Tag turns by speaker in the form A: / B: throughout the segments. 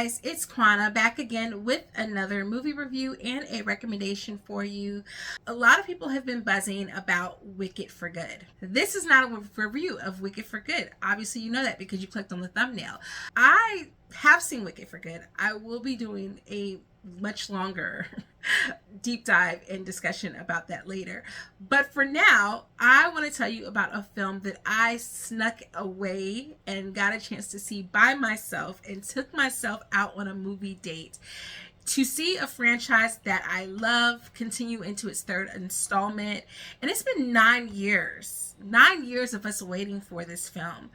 A: guys, it's Quana back again with another movie review and a recommendation for you. A lot of people have been buzzing about Wicked for Good. This is not a review of Wicked for Good. Obviously, you know that because you clicked on the thumbnail. I have seen Wicked for Good. I will be doing a much longer deep dive and discussion about that later. But for now, I want to tell you about a film that I snuck away and got a chance to see by myself and took myself out on a movie date to see a franchise that I love continue into its third installment. And it's been 9 years of us waiting for this film.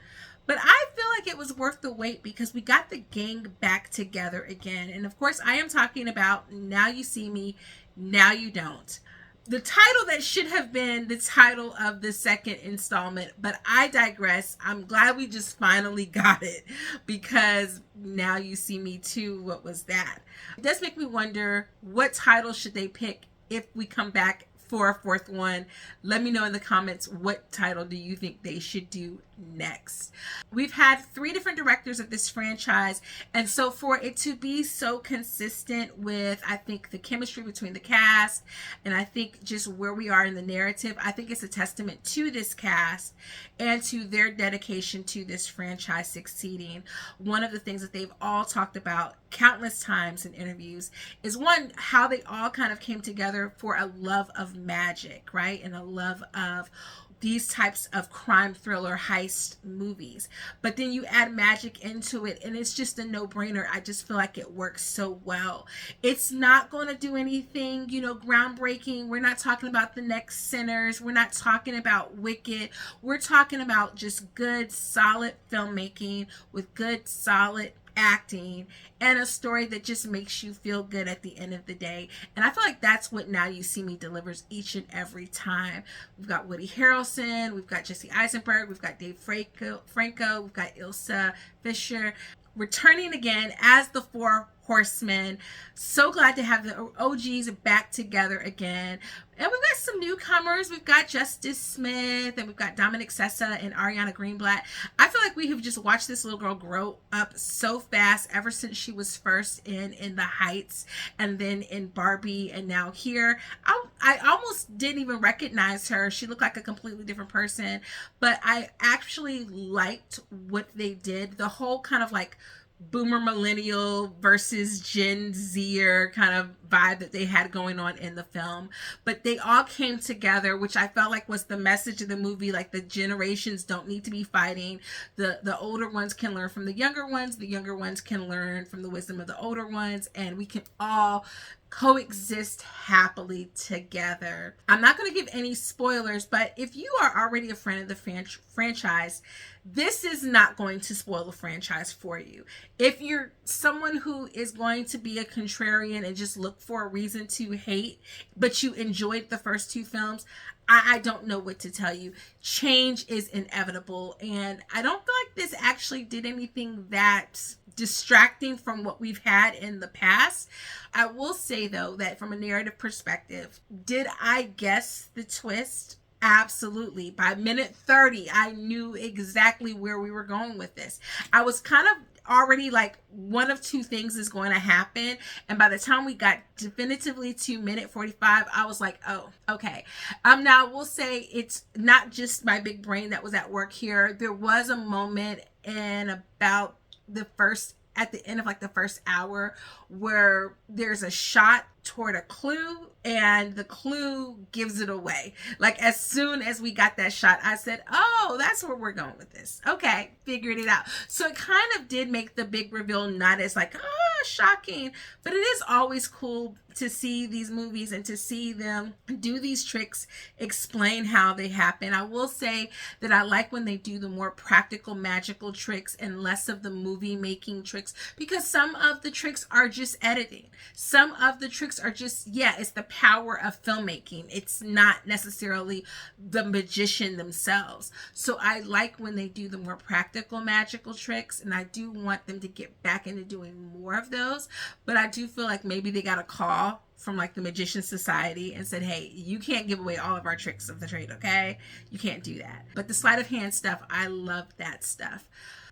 A: But I feel like it was worth the wait because we got the gang back together again. And of course, I am talking about Now You See Me, Now You Don't. The title that should have been the title of the second installment, but I digress. I'm glad we just finally got it because Now You See Me Too, what was that? It does make me wonder what title should they pick if we come back for a fourth one. Let me know in the comments, what title do you think they should do next? We've had 3 different directors of this franchise, and so for it to be so consistent with, I think, the chemistry between the cast, and I think just where we are in the narrative, I think it's a testament to this cast and to their dedication to this franchise succeeding. One of the things that they've all talked about countless times in interviews is, one, how they all kind of came together for a love of magic, right? And a love of these types of crime thriller heist movies. But then you add magic into it and it's just a no-brainer. I just feel like it works so well. It's not going to do anything, groundbreaking. We're not talking about the next Sinners. We're not talking about Wicked. We're talking about just good, solid filmmaking with good, solid acting and a story that just makes you feel good at the end of the day. And I feel like that's what Now You See Me delivers each and every time. We've got Woody Harrelson, we've got Jesse Eisenberg, we've got Dave Franco, we've got Ilsa Fisher returning again as the Four Horsemen. So glad to have the OGs back together again. And we've got some newcomers. We've got Justice Smith and we've got Dominic Sessa and Ariana Greenblatt. I feel like we have just watched this little girl grow up so fast ever since she was first in The Heights and then in Barbie and now here. I almost didn't even recognize her. She looked like a completely different person, but I actually liked what they did. The whole kind of like boomer millennial versus Gen Zer kind of vibe that they had going on in the film, but they all came together, which I felt like was the message of the movie. Like, the generations don't need to be fighting. The older ones can learn from the younger ones can learn from the wisdom of the older ones, and we can all coexist happily together. I'm not going to give any spoilers, but if you are already a friend of the franchise, this is not going to spoil the franchise for you. If you're someone who is going to be a contrarian and just look for a reason to hate, but you enjoyed the first 2 films, I don't know what to tell you. Change is inevitable, and I don't feel like this actually did anything that distracting from what we've had in the past. I will say, though, that from a narrative perspective, did I guess the twist? Absolutely. By minute 30, I knew exactly where we were going with this. I was kind of already like, one of 2 things is going to happen, and by the time we got definitively to minute 45, I was like, oh, okay. Now I will say it's not just my big brain that was at work here. There was a moment in about at the end of like the first hour where there's a shot toward a clue and the clue gives it away. Like, as soon as we got that shot, I said, oh, that's where we're going with this. Okay, figured it out. So it kind of did make the big reveal not as like, shocking, but it is always cool to see these movies and to see them do these tricks, explain how they happen. I will say that I like when they do the more practical, magical tricks and less of the movie making tricks, because some of the tricks are just editing. Some of the tricks are just, it's the power of filmmaking. It's not necessarily the magician themselves. So I like when they do the more practical, magical tricks, and I do want them to get back into doing more of those. But I do feel like maybe they got a call from like the Magician Society and said, hey, you can't give away all of our tricks of the trade, okay? You can't do that. But the sleight of hand stuff, I love that stuff.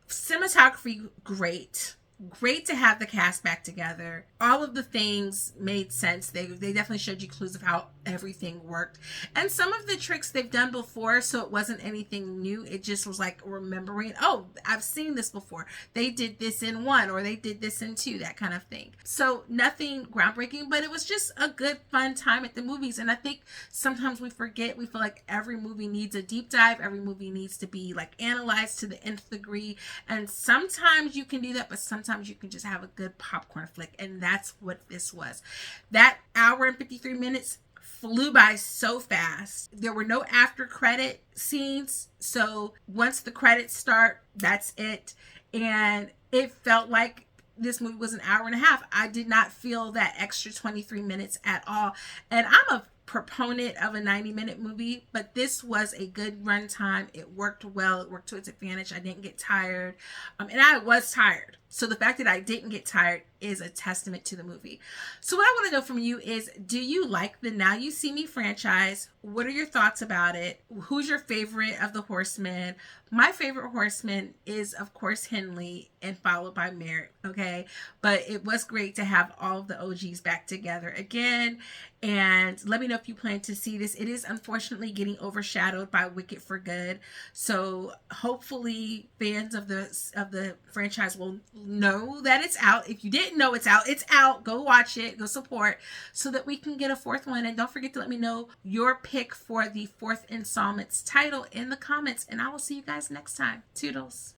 A: Cinematography, great. Great to have the cast back together. All of the things made sense. They definitely showed you clues of how everything worked. And some of the tricks they've done before, so it wasn't anything new. It just was like remembering, oh, I've seen this before. They did this in 1 or they did this in 2, that kind of thing. So nothing groundbreaking, but it was just a good, fun time at the movies. And I think sometimes we forget, we feel like every movie needs a deep dive. Every movie needs to be like analyzed to the nth degree. And sometimes you can do that, but sometimes you can just have a good popcorn flick. And that's what this was. That hour and 53 minutes flew by so fast. There were no after credit scenes. So once the credits start, that's it. And it felt like this movie was an hour and a half. I did not feel that extra 23 minutes at all. And I'm a proponent of a 90-minute movie, but this was a good runtime. It worked well. It worked to its advantage. I didn't get tired. And I was tired. So the fact that I didn't get tired is a testament to the movie. So what I want to know from you is, do you like the Now You See Me franchise? What are your thoughts about it? Who's your favorite of the Horsemen? My favorite Horseman is, of course, Henley, and followed by Merritt, okay? But it was great to have all of the OGs back together again. And let me know if you plan to see this. It is unfortunately getting overshadowed by Wicked for Good. So hopefully fans of the franchise will know that it's out. If you didn't know it's out, it's out. Go watch it. Go support so that we can get a 4th one. And don't forget to let me know your pick for the 4th installment's title in the comments. And I will see you guys next time. Toodles.